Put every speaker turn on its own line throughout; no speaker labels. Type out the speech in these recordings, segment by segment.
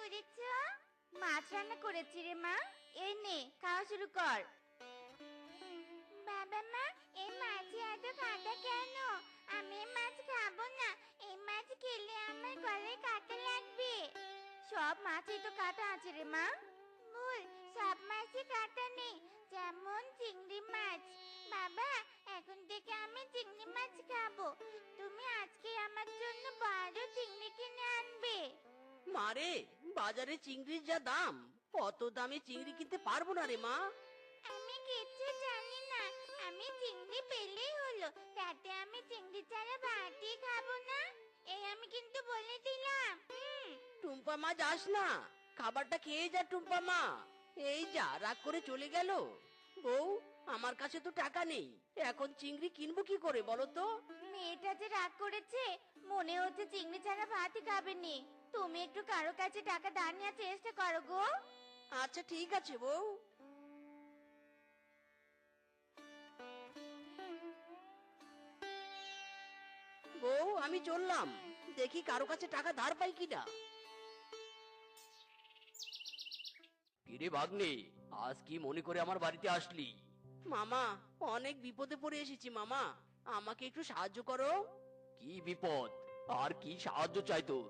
করেছো? মাছ রান্না করেছি রে মা। এই নে, খাওয়া শুরু কর। বাবা মা, এই মাছে এত কাঁটা কেন? আমি এই মাছ খাবো না। এই মাছ খেলে আমার গলায় কাঁটা লাগবে। সব মাছেই তো কাঁটা আছে রে মা। ভুল, সব মাছে কাঁটা নেই। যেমন চিংড়ি মাছ। বাবা, এখন থেকে আমি চিংড়ি মাছ খাবো। তুমি আজকে আমার জন্য বড় চিংড়ি কিনে আনবে।
মারে, বাজারে চিংড়ির যা দাম, অত দামে চিংড়ি কিনতে পারবো না রে মা।
আমি কিচ্ছু জানি না। আমি চিংড়ি পেলেই হলো, তাতে আমি চিংড়ি ছাড়া ভাতই খাবো না। এই আমি কিন্তু বলে দিলাম।
টুম্পা মা, যাস না, খাবারটা খেয়ে যা টুম্পা মা। এই যা, রাগ করে চলে গেল। বউ, আমার কাছে তো টাকা নেই, এখন চিংড়ি কিনবো কি করে বলো তো?
মেয়েটা যে রাগ করেছে, মনে হচ্ছে চিংড়ি ছাড়া ভাতই খাবেনি। তুমি একটু কারো কাছে টাকা ধার নেওয়ার চেষ্টা করো গো।
আচ্ছা ঠিক আছে বউ। বউ, আমি চললাম, দেখি কারো কাছে টাকা ধার পাই কিনা। কিরে ভাগ্নে, আজ কি মনে করে আমার বাড়িতে আসলি? মামা, অনেক বিপদে পড়ে এসেছি মামা, আমাকে একটু সাহায্য করো। কি বিপদ, আর কি সাহায্য চাই তোর?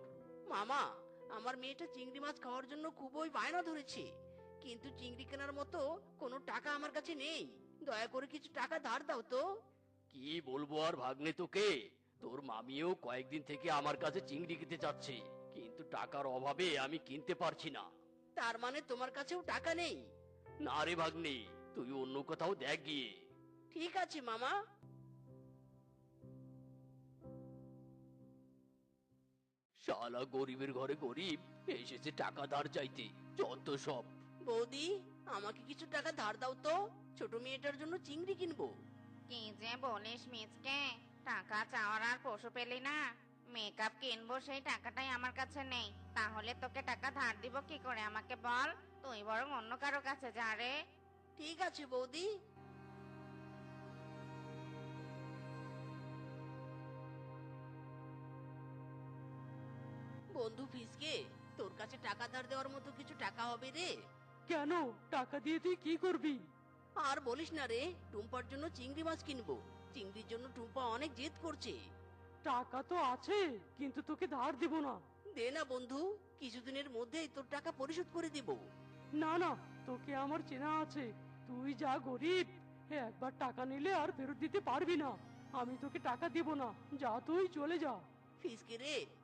মামা, আমার মেয়েটা চিংড়ি মাছ খাওয়ার জন্য খুবই বায়না ধরেছে, কিন্তু চিংড়ি কেনার মতো কোনো টাকা আমার কাছে নেই। দয়া করে কিছু টাকা ধার দাও তো। কি বলবো আর ভাগ্নে তোকে, তোর মামিও কয়েকদিন থেকে আমার কাছে চিংড়ি কিনতে চাচ্ছে, কিন্তু টাকার অভাবে আমি কিনতে পারছি না। তার মানে তোমার কাছেও টাকা নেই? না রে ভাগ্নে, তুই অন্য কোথাও দেখ গিয়ে। ঠিক আছে মামা। শালা গরিবের ঘরে গরিব এসেছে টাকা ধার চাইতে, যত সব। বৌদি, আমাকে কিছু টাকা ধার দাও তো, ছোট মেয়েটার জন্য চিংড়ি কিনবো।
কি যে বলিস মিচকে, টাকা চাওয়ার আর পশু পেলি না। মেকআপ কিনবো, সেই টাকাটাই আমার কাছে নেই। তাহলে তোকে টাকা ধার দিব কি করে আমাকে বল। তুই বরং অন্য কারো কাছে যা রে।
ঠিক আছে বৌদি। বন্ধু ফিসকে, তোর কাছে টাকা ধার দেওয়ার মতো কিছু টাকা হবে রে?
কেন? টাকা দিয়ে তুই কি করবি?
আর বলিস না রে, টুম্পার জন্য চিংড়ি মাছ কিনবো। চিংড়ির জন্য টুম্পা অনেক জেদ করছে।
টাকা তো আছে, কিন্তু তোকে ধার দিব না।
দে না বন্ধু, কিছুদিনের মধ্যেই তোর টাকা পরিশোধ করে দিব।
না না, তোকে আমার চেনা আছে। তুই যা গরিব, একবার টাকা নিলে আর ফেরত দিতে পারবি না। আমি তোকে টাকা দিব না, যা তুই চলে যা।
ফিসকে রে,